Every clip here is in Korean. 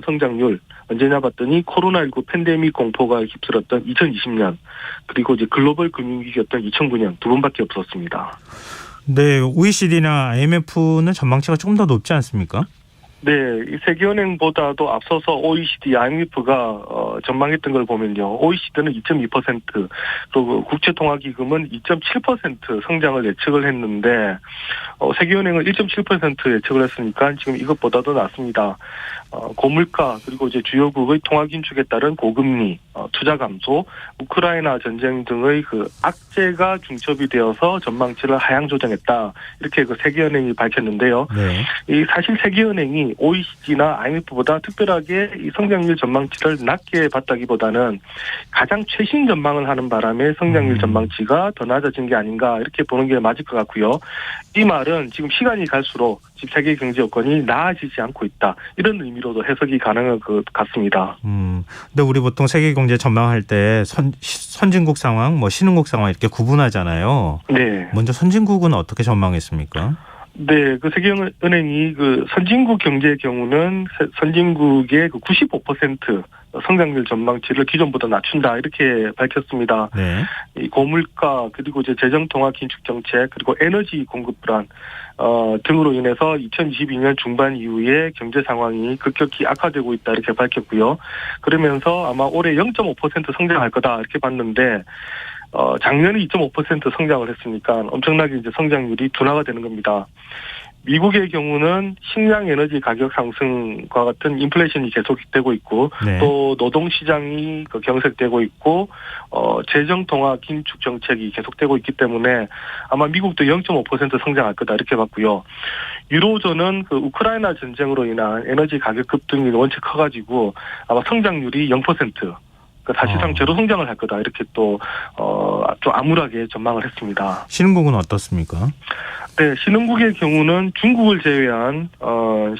성장률 언제냐 봤더니 코로나19 팬데믹 공포가 휩쓸었던 2020년 그리고 이제 글로벌 금융위기였던 2009년 두 번밖에 없었습니다. 네, OECD나 IMF는 전망치가 조금 더 높지 않습니까? 네, 이 세계은행보다도 앞서서 OECD, IMF가 전망했던 걸 보면요. OECD는 2.2%, 그리고 국제통화기금은 2.7% 성장을 예측을 했는데 세계은행은 1.7% 예측을 했으니까 지금 이것보다도 낮습니다. 고물가 그리고 이제 주요국의 통화 긴축에 따른 고금리, 투자 감소, 우크라이나 전쟁 등의 그 악재가 중첩이 되어서 전망치를 하향 조정했다. 이렇게 그 세계은행이 밝혔는데요. 네. 이 사실 세계은행이 OECD나 IMF보다 특별하게 이 성장률 전망치를 낮게 봤다기보다는 가장 최신 전망을 하는 바람에 성장률 전망치가 더 낮아진 게 아닌가 이렇게 보는 게 맞을 것 같고요. 이 말은 지금 시간이 갈수록 지금 세계 경제 여건이 나아지지 않고 있다. 이런 의미로도 해석이 가능할 것 같습니다. 근데 우리 보통 세계 경제 전망할 때 선진국 상황, 뭐 신흥국 상황 이렇게 구분하잖아요. 네. 먼저 선진국은 어떻게 전망했습니까? 네, 그 세계은행이 그 선진국 경제의 경우는 선진국의 그 95% 성장률 전망치를 기존보다 낮춘다 이렇게 밝혔습니다. 네. 이 고물가 그리고 이제 재정 통화 긴축 정책 그리고 에너지 공급 불안 등으로 인해서 2022년 중반 이후에 경제 상황이 급격히 악화되고 있다 이렇게 밝혔고요. 그러면서 아마 올해 0.5% 성장할 거다 이렇게 봤는데. 작년에 2.5% 성장을 했으니까 엄청나게 이제 성장률이 둔화가 되는 겁니다. 미국의 경우는 식량 에너지 가격 상승과 같은 인플레이션이 계속되고 있고 네. 또 노동 시장이 경색되고 있고 재정 통화 긴축 정책이 계속되고 있기 때문에 아마 미국도 0.5% 성장할 거다 이렇게 봤고요. 유로존은 그 우크라이나 전쟁으로 인한 에너지 가격 급등이 원체 커가지고 아마 성장률이 0%. 사실상 제로 성장을 할 거다 이렇게 또 좀 암울하게 전망을 했습니다. 신흥국은 어떻습니까? 네, 신흥국의 경우는 중국을 제외한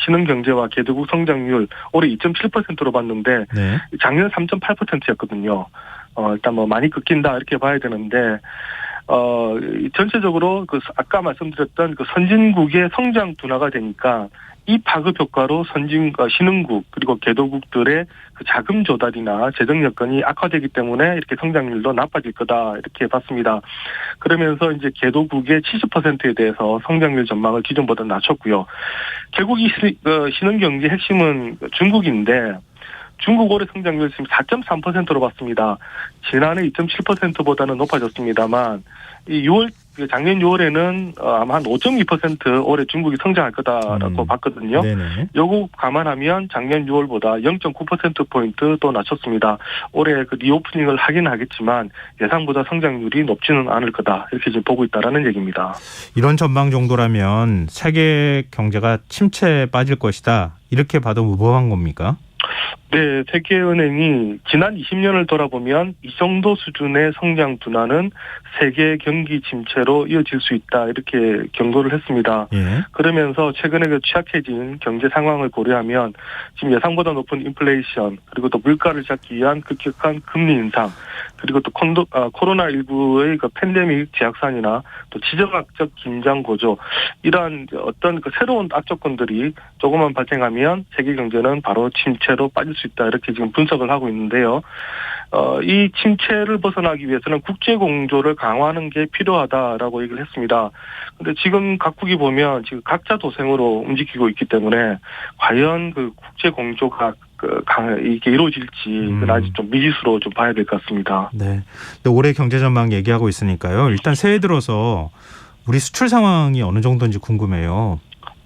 신흥 경제와 개도국 성장률 올해 2.7%로 봤는데 네. 작년 3.8%였거든요. 일단 뭐 많이 꺾인다 이렇게 봐야 되는데 전체적으로 그 아까 말씀드렸던 그 선진국의 성장 둔화가 되니까 이 파급 효과로 신흥국 그리고 개도국들의 그 자금 조달이나 재정 여건이 악화되기 때문에 이렇게 성장률도 나빠질 거다 이렇게 봤습니다. 그러면서 이제 개도국의 70%에 대해서 성장률 전망을 기존보다 낮췄고요. 결국 이 신흥 경제 핵심은 중국인데 중국 올해 성장률 지금 4.3%로 봤습니다. 지난해 2.7%보다는 높아졌습니다만 이 작년 6월에는 아마 한 5.2% 올해 중국이 성장할 거다라고 봤거든요. 네네. 요거 감안하면 작년 6월보다 0.9%포인트 또 낮췄습니다. 올해 그 리오프닝을 하긴 하겠지만 예상보다 성장률이 높지는 않을 거다. 이렇게 지금 보고 있다라는 얘기입니다. 이런 전망 정도라면 세계 경제가 침체에 빠질 것이다. 이렇게 봐도 무방한 겁니까? 네, 세계은행이 지난 20년을 돌아보면 이 정도 수준의 성장 둔화는 세계 경기 침체로 이어질 수 있다 이렇게 경고를 했습니다. 예. 그러면서 최근에 그 취약해진 경제 상황을 고려하면 지금 예상보다 높은 인플레이션 그리고 또 물가를 잡기 위한 급격한 금리 인상 그리고 또 코로나19의 그 팬데믹 재확산이나 또 지정학적 긴장 고조 이러한 어떤 그 새로운 악조건들이 조금만 발생하면 세계 경제는 바로 침체로 빠질 수 있다 이렇게 지금 분석을 하고 있는데요. 이 침체를 벗어나기 위해서는 국제 공조를 강화하는 게 필요하다라고 얘기를 했습니다. 그런데 지금 각국이 보면 지금 각자 도생으로 움직이고 있기 때문에 과연 그 국제 공조가 이게 이루어질지 아직 좀 미지수로 좀 봐야 될 것 같습니다. 네. 근데 올해 경제 전망 얘기하고 있으니까요. 일단 새해 들어서 우리 수출 상황이 어느 정도인지 궁금해요.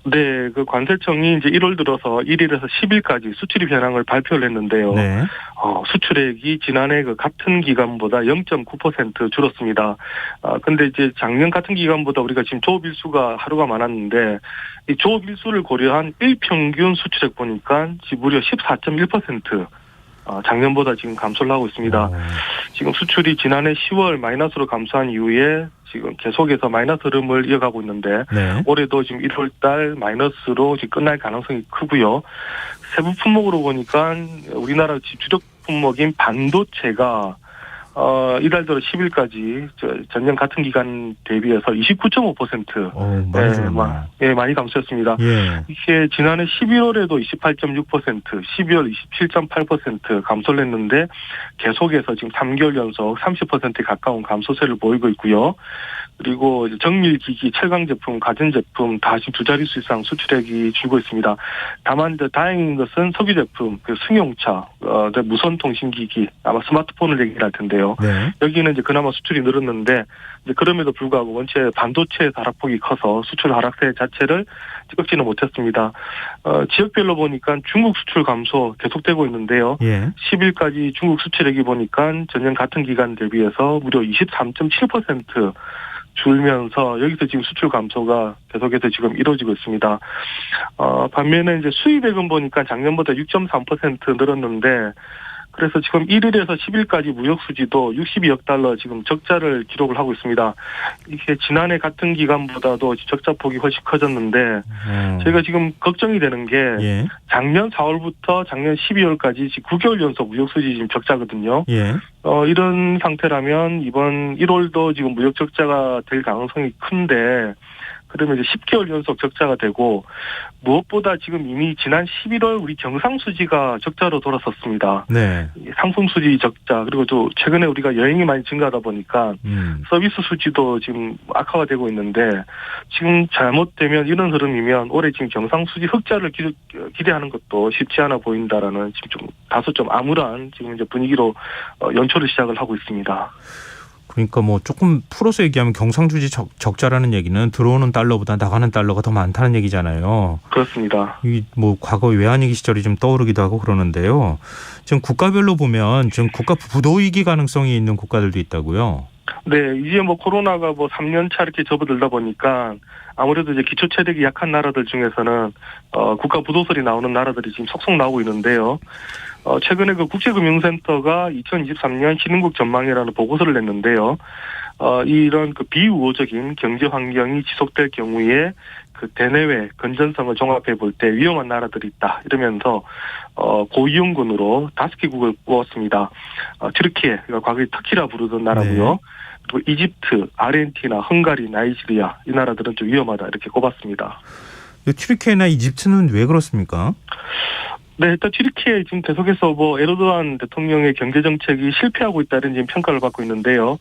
네, 그 관세청이 이제 1월 들어서 1일에서 10일까지 수출입 현황을 발표를 했는데요. 네. 수출액이 지난해 그 같은 기간보다 0.9% 줄었습니다. 근데 이제 작년 같은 기간보다 우리가 지금 조업 일수가 하루가 많았는데 이 조업 일수를 고려한 일평균 수출액 보니까 지금 무려 14.1%. 작년보다 지금 감소를 하고 있습니다. 지금 수출이 지난해 10월 마이너스로 감소한 이후에 지금 계속해서 마이너스 흐름을 이어가고 있는데 네. 올해도 지금 1월 달 마이너스로 지금 끝날 가능성이 크고요. 세부 품목으로 보니까 우리나라 주력 품목인 반도체가 이달 들어 10일까지 전년 같은 기간 대비해서 29.5% 많이 줄었네요. 많이 감소했습니다. 예. 이게 지난해 11월에도 28.6%, 12월 27.8% 감소를 했는데 계속해서 지금 3개월 연속 30%에 가까운 감소세를 보이고 있고요. 그리고 이제 정밀기기, 철강 제품, 가전 제품 다 지금 두 자릿수 이상 수출액이 줄고 있습니다. 다만 이제 다행인 것은 석유 제품, 승용차, 무선 통신기기, 아마 스마트폰을 얘기를 할 텐데요. 네. 여기는 이제 그나마 수출이 늘었는데 이제 그럼에도 불구하고 원체 반도체 하락폭이 커서 수출 하락세 자체를 꺾지는 못했습니다. 지역별로 보니까 중국 수출 감소 계속되고 있는데요. 예. 10일까지 중국 수출액이 보니까 전년 같은 기간 대비해서 무려 23.7% 줄면서 여기서 지금 수출 감소가 계속해서 지금 이루어지고 있습니다. 반면에 이제 수입액은 보니까 작년보다 6.3% 늘었는데 그래서 지금 1일에서 10일까지 무역 수지도 62억 달러 지금 적자를 기록을 하고 있습니다. 이게 지난해 같은 기간보다도 적자 폭이 훨씬 커졌는데 저희가 지금 걱정이 되는 게 예. 작년 4월부터 작년 12월까지 지금 9개월 연속 무역 수지 지금 적자거든요. 예. 이런 상태라면 이번 1월도 지금 무역 적자가 될 가능성이 큰데 그러면 이제 10개월 연속 적자가 되고 무엇보다 지금 이미 지난 11월 우리 경상수지가 적자로 돌아섰습니다. 네. 상품수지 적자 그리고 또 최근에 우리가 여행이 많이 증가하다 보니까 서비스 수지도 지금 악화가 되고 있는데 지금 잘못되면 이런 흐름이면 올해 지금 경상수지 흑자를 기대하는 것도 쉽지 않아 보인다라는 지금 좀 다소 좀 암울한 지금 이제 분위기로 연초를 시작을 하고 있습니다. 그러니까 뭐 조금 풀어서 얘기하면 경상수지 적자라는 얘기는 들어오는 달러보다 나가는 달러가 더 많다는 얘기잖아요. 그렇습니다. 이 뭐 과거 외환위기 시절이 좀 떠오르기도 하고 그러는데요. 지금 국가별로 보면 지금 국가 부도위기 가능성이 있는 국가들도 있다고요. 네, 이제 뭐 코로나가 뭐 3년 차 이렇게 접어들다 보니까 아무래도 이제 기초 체력이 약한 나라들 중에서는 국가 부도설이 나오는 나라들이 지금 속속 나오고 있는데요. 최근에 그 국제금융센터가 2023년 신흥국 전망이라는 보고서를 냈는데요. 이런 그 비우호적인 경제 환경이 지속될 경우에 그 대내외 건전성을 종합해 볼 때 위험한 나라들이 있다 이러면서 고위험군으로 5개국을 꼽았습니다. 튀르키예, 그러니까 과거에 터키라 부르던 나라고요. 네. 그리고 이집트, 아르헨티나, 헝가리, 나이지리아 이 나라들은 좀 위험하다 이렇게 꼽았습니다. 튀르키예나 이집트는 왜 그렇습니까? 네, 일단 튀르키예 지금 계속해서 에르도안 대통령의 경제 정책이 실패하고 있다는 지금 평가를 받고 있는데요.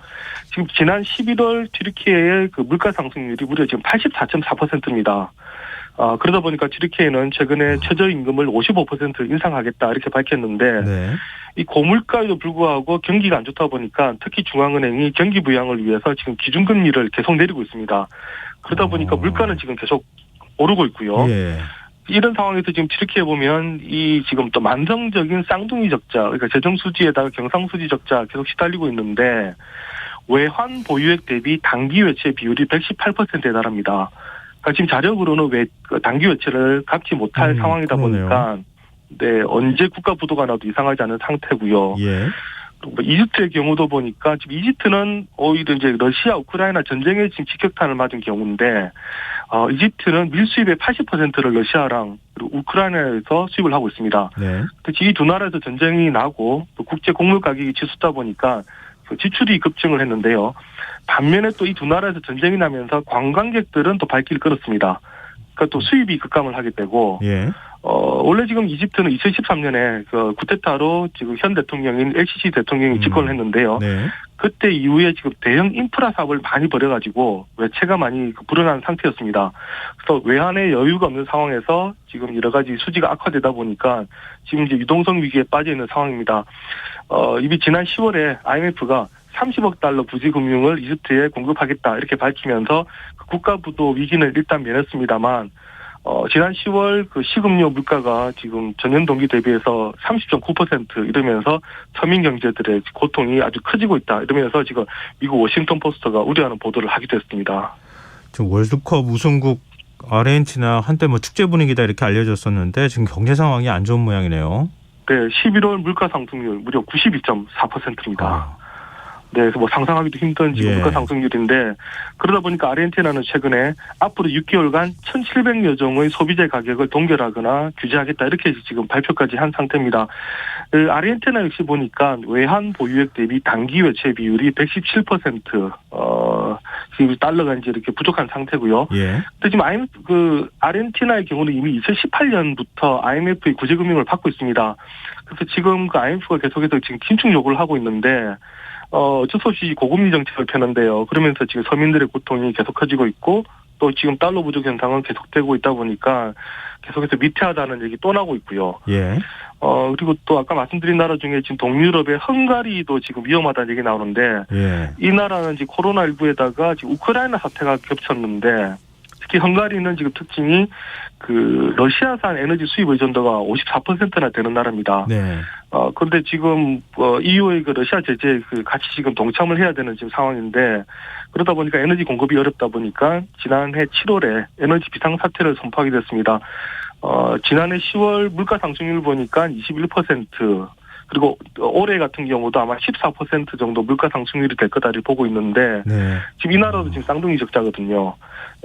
지금 지난 11월 튀르키예의 그 물가 상승률이 무려 지금 84.4%입니다. 그러다 보니까 튀르키예는 최근에 최저임금을 55% 인상하겠다 이렇게 밝혔는데 네. 이 고물가에도 불구하고 경기가 안 좋다 보니까 특히 중앙은행이 경기 부양을 위해서 지금 기준금리를 계속 내리고 있습니다. 그러다 보니까 물가는 지금 계속 오르고 있고요. 예. 이런 상황에서 지금 튀르키예 보면 이 지금 또 만성적인 쌍둥이 적자, 그러니까 재정수지에다가 경상수지 적자 계속 시달리고 있는데 외환 보유액 대비 단기 외채 비율이 118%에 달합니다. 그러니까 지금 자력으로는 단기 외채를 갚지 못할 상황이다 그러네요. 보니까 네, 언제 국가 부도가 나도 이상하지 않은 상태고요. 예. 이집트의 경우도 보니까 지금 이집트는 오히려 이제 러시아 우크라이나 전쟁에 지금 직격탄을 맞은 경우인데 이집트는 밀수입의 80%를 러시아랑 그리고 우크라이나에서 수입을 하고 있습니다. 네. 특히 이 두 나라에서 전쟁이 나고 또 국제 곡물 가격이 치솟다 보니까 지출이 급증을 했는데요. 반면에 또 이 두 나라에서 전쟁이 나면서 관광객들은 또 발길을 끌었습니다. 그러니까 또 수입이 급감을 하게 되고 예. 원래 지금 이집트는 2013년에 그 쿠데타로 지금 현 대통령인 LCC 대통령이 집권을 했는데요. 네. 그때 이후에 지금 대형 인프라 사업을 많이 벌여가지고 외채가 많이 불어난 상태였습니다. 그래서 외환에 여유가 없는 상황에서 지금 여러 가지 수지가 악화되다 보니까 지금 이제 유동성 위기에 빠져 있는 상황입니다. 이미 지난 10월에 IMF가 30억 달러 부지 금융을 이집트에 공급하겠다 이렇게 밝히면서 그 국가 부도 위기는 일단 면했습니다만 지난 10월 그 식음료 물가가 지금 전년 동기 대비해서 30.9% 이러면서 서민 경제들의 고통이 아주 커지고 있다 이러면서 지금 미국 워싱턴 포스트가 우려하는 보도를 하기도 했습니다. 지금 월드컵 우승국 아르헨티나 한때 뭐 축제 분위기다 이렇게 알려졌었는데 지금 경제 상황이 안 좋은 모양이네요. 네, 11월 물가 상승률 무려 92.4%입니다. 네, 그래서 뭐 상상하기도 힘든 지금 예. 물가 상승률인데 그러다 보니까 아르헨티나는 최근에 앞으로 6개월간 1,700여 종의 소비재 가격을 동결하거나 규제하겠다 이렇게 지금 발표까지 한 상태입니다. 아르헨티나 역시 보니까 외환 보유액 대비 단기 외채 비율이 117% 지금 달러가 이제 이렇게 부족한 상태고요. 예. 근데 지금 아르헨티나의 경우는 이미 2018년부터 IMF의 구제금융을 받고 있습니다. 그래서 지금 그 IMF가 계속해서 지금 긴축 요구를 하고 있는데 어쩔 수 없이 고금리 정책을 펴는데요. 그러면서 지금 서민들의 고통이 계속 커지고 있고 또 지금 달러 부족 현상은 계속되고 있다 보니까 계속해서 미태하다는 얘기 또 나오고 있고요. 예. 그리고 또 아까 말씀드린 나라 중에 지금 동유럽의 헝가리도 지금 위험하다는 얘기 나오는데 예. 이 나라는 지금 코로나19에다가 지금 우크라이나 사태가 겹쳤는데 특히 헝가리는 지금 특징이 그 러시아산 에너지 수입 의존도가 54%나 되는 나라입니다. 네. 그런데 지금 EU의 그 러시아 제재에 같이 지금 동참을 해야 되는 지금 상황인데 그러다 보니까 에너지 공급이 어렵다 보니까 지난해 7월에 에너지 비상 사태를 선포하게 됐습니다. 지난해 10월 물가 상승률 보니까 21%. 그리고 올해 같은 경우도 아마 14% 정도 물가 상승률이 될 거다를 보고 있는데 네. 지금 이 나라도 지금 쌍둥이 적자거든요.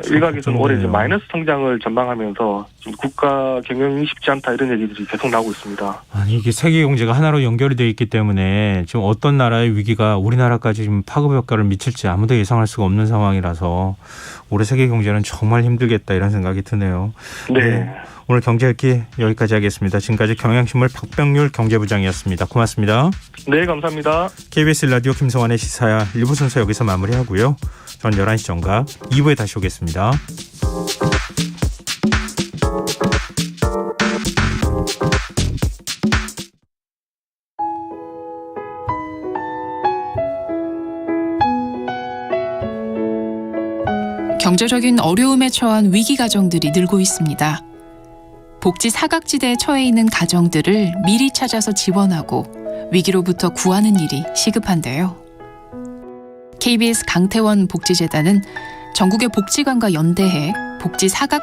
일각에서는 올해 이제 마이너스 성장을 전망하면서 지금 국가 경영이 쉽지 않다 이런 얘기들이 계속 나오고 있습니다. 아니 이게 세계 경제가 하나로 연결이 되어 있기 때문에 지금 어떤 나라의 위기가 우리나라까지 지금 파급 효과를 미칠지 아무도 예상할 수가 없는 상황이라서 올해 세계 경제는 정말 힘들겠다 이런 생각이 드네요. 네. 오늘 경제읽기 여기까지 하겠습니다. 지금까지 경향신문 박병률 경제부장이었습니다. 고맙습니다. 네, 감사합니다. KBS 라디오 김성환의 시사야 1부 순서 여기서 마무리하고요. 전 11시 정각 2부에 다시 오겠습니다. 경제적인 어려움에 처한 위기 가정들이 늘고 있습니다. 복지 사각지대에 처해 있는 가정들을 미리 찾아서 지원하고 위기로부터 구하는 일이 시급한데요. KBS 강태원 복지재단은 전국의 복지관과 연대해 복지 사각